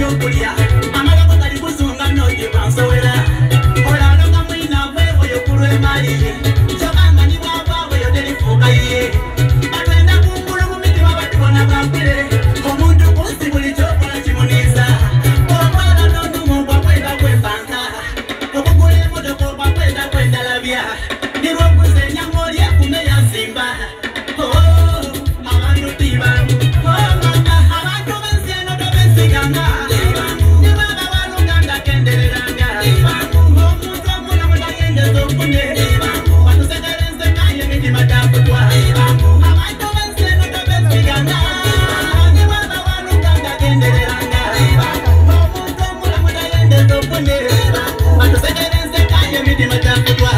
byokulya amagabo gali kuzunga noje bansowera olaloga mwina bwe oyo kulwemali kyobanga ni bwabaawe yo terifuuka ye batwenda kungulu mu mitima batubona bwakwire omuntu kunsi buli kyokola kimuniisa omwala n'onumu bwakwenda kwebanka okugula emotoka obwakwenda kwendalabya nirwoguza ennyama olye kumeya nsimba abantu tibamu abantu b'ensi eno tobensiganga nibaba waluganda kendereranga omuntu omulamu tayendeza okune batusekera enseka y'emitima gyakutwa abantu b'ensi eno tobensiganga nibaba waluganda kendereranga omuntu omulamu tayendeza okune batusekera enseka y'emitima gyakutwa